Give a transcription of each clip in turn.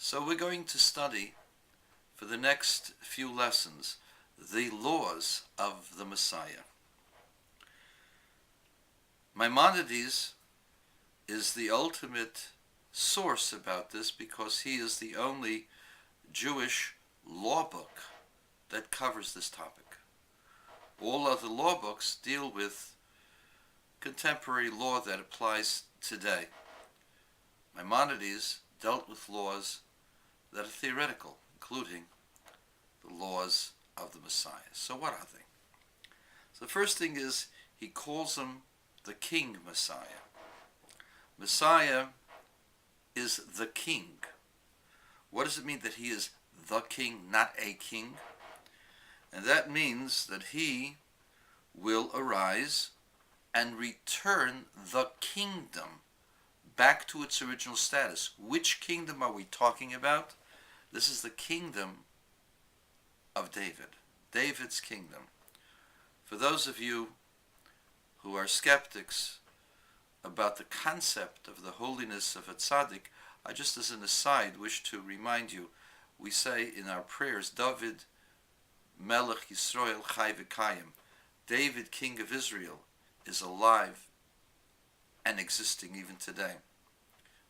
So we're going to study for the next few lessons the laws of the Messiah. Maimonides is the ultimate source about this because he is the only Jewish law book that covers this topic. All other law books deal with contemporary law that applies today. Maimonides dealt with laws that are theoretical, including the laws of the Messiah. So what are they? So the first thing is he calls him the King Messiah. Messiah is the king. What does it mean that he is the king, not a king? And that means that he will arise and return the kingdom back to its original status. Which kingdom are we talking about? This is the kingdom of David, David's kingdom. For those of you who are skeptics about the concept of the holiness of a tzaddik, I just as an aside wish to remind you, we say in our prayers, David Melech Yisrael Chai V'Kayim, David, King of Israel, is alive and existing even today.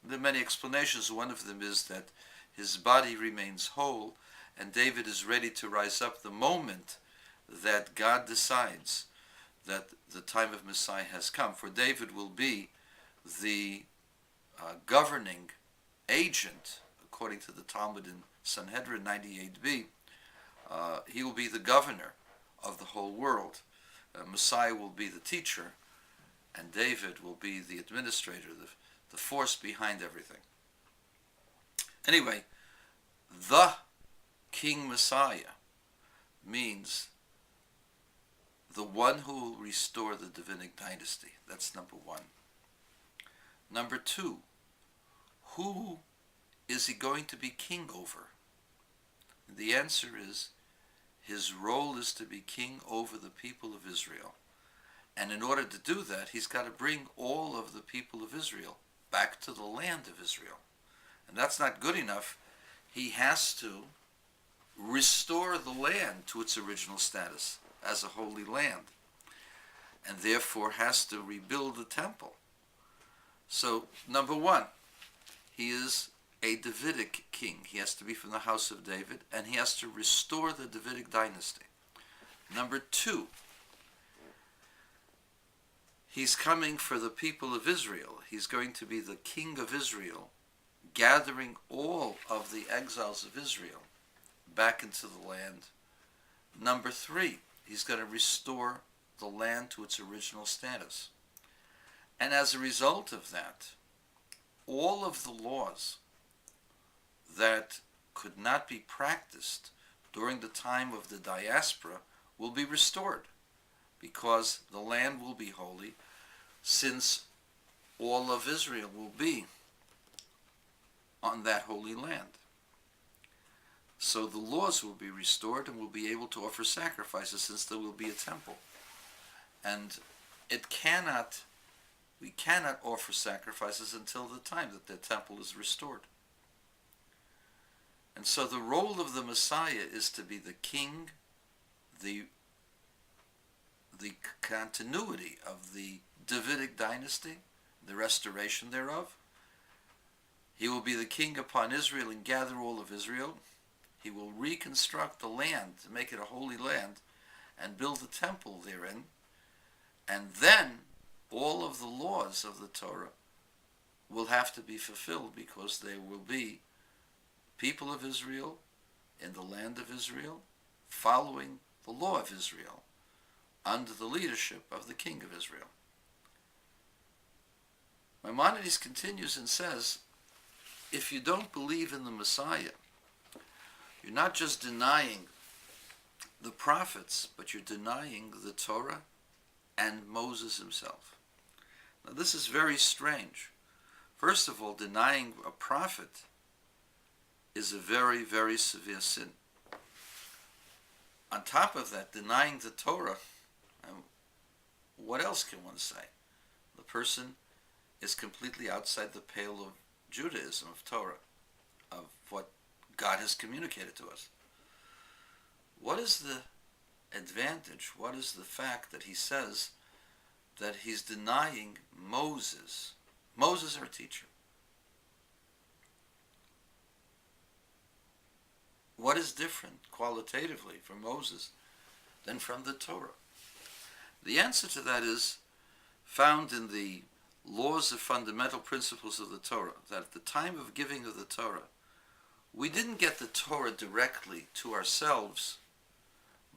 There are many explanations. One of them is that his body remains whole and David is ready to rise up the moment that God decides that the time of Messiah has come. For David will be the governing agent, according to the Talmud in Sanhedrin 98b. He will be the governor of the whole world. Messiah will be the teacher, and David will be the administrator, the force behind everything. Anyway, the King Messiah means the one who will restore the Davidic dynasty. That's number one. Number two, who is he going to be king over? And the answer is, his role is to be king over the people of Israel. And in order to do that, he's got to bring all of the people of Israel back to the land of Israel. And that's not good enough. He has to restore the land to its original status as a holy land, and therefore has to rebuild the temple. So, number one, he is a Davidic king. He has to be from the house of David, and he has to restore the Davidic dynasty. Number two, he's coming for the people of Israel. He's going to be the king of Israel, gathering all of the exiles of Israel back into the land. Number three, he's going to restore the land to its original status. And as a result of that, all of the laws that could not be practiced during the time of the diaspora will be restored, because the land will be holy, since all of Israel will be on that holy land. So the laws will be restored and we'll be able to offer sacrifices, since there will be a temple. And we cannot offer sacrifices until the time that the temple is restored. And so the role of the Messiah is to be the king, the continuity of the Davidic dynasty, the restoration thereof. He will be the king upon Israel and gather all of Israel. He will reconstruct the land to make it a holy land and build a temple therein. And then all of the laws of the Torah will have to be fulfilled, because there will be people of Israel in the land of Israel following the law of Israel under the leadership of the king of Israel. Maimonides continues and says, if you don't believe in the Messiah, you're not just denying the prophets, but you're denying the Torah and Moses himself. Now this is very strange. First of all, denying a prophet is a very, very severe sin. On top of that, denying the Torah, what else can one say? The person is completely outside the pale of Judaism, of Torah, of what God has communicated to us. What is the advantage? What is the fact that he says that he's denying Moses? Moses, our teacher. What is different qualitatively from Moses than from the Torah? The answer to that is found in the laws of fundamental principles of the Torah, that at the time of giving of the Torah, we didn't get the Torah directly to ourselves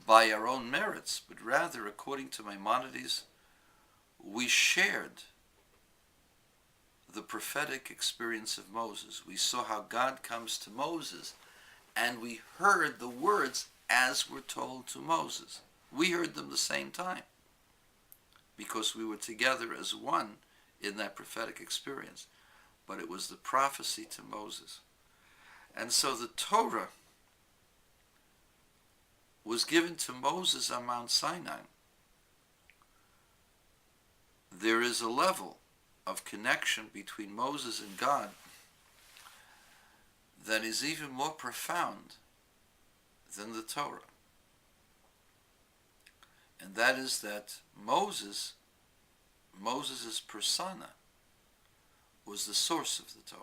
by our own merits, but rather, according to Maimonides, we shared the prophetic experience of Moses. We saw how God comes to Moses, and we heard the words as were told to Moses. We heard them the same time, because we were together as one in that prophetic experience. But it was the prophecy to Moses. And so the Torah was given to Moses on Mount Sinai. There is a level of connection between Moses and God that is even more profound than the Torah. And that is that Moses' persona was the source of the Torah.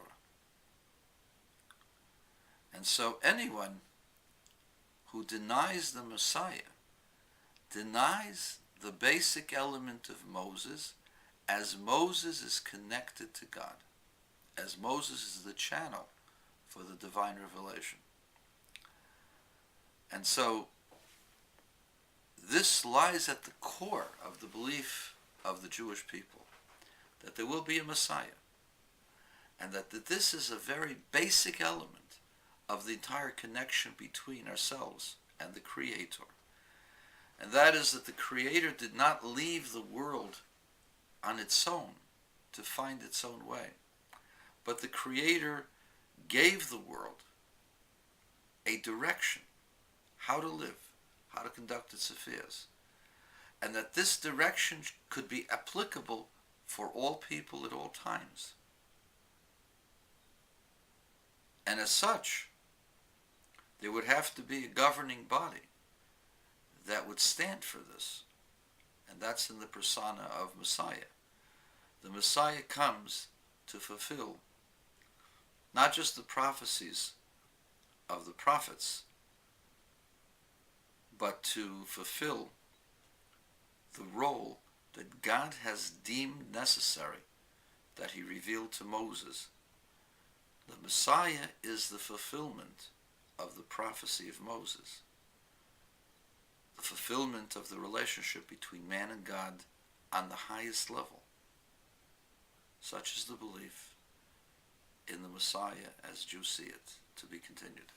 And so anyone who denies the Messiah denies the basic element of Moses, as Moses is connected to God, as Moses is the channel for the divine revelation. And so this lies at the core of the belief of the Jewish people, that there will be a Messiah, and that this is a very basic element of the entire connection between ourselves and the Creator. And that is that the Creator did not leave the world on its own to find its own way, but the Creator gave the world a direction, how to live, how to conduct its affairs, and that this direction could be applicable for all people at all times. And as such, there would have to be a governing body that would stand for this, and that's in the persona of Messiah. The Messiah comes to fulfill not just the prophecies of the prophets, but to fulfill the role that God has deemed necessary that he revealed to Moses. The Messiah is the fulfillment of the prophecy of Moses, the fulfillment of the relationship between man and God on the highest level. Such is the belief in the Messiah as Jews see it, to be continued.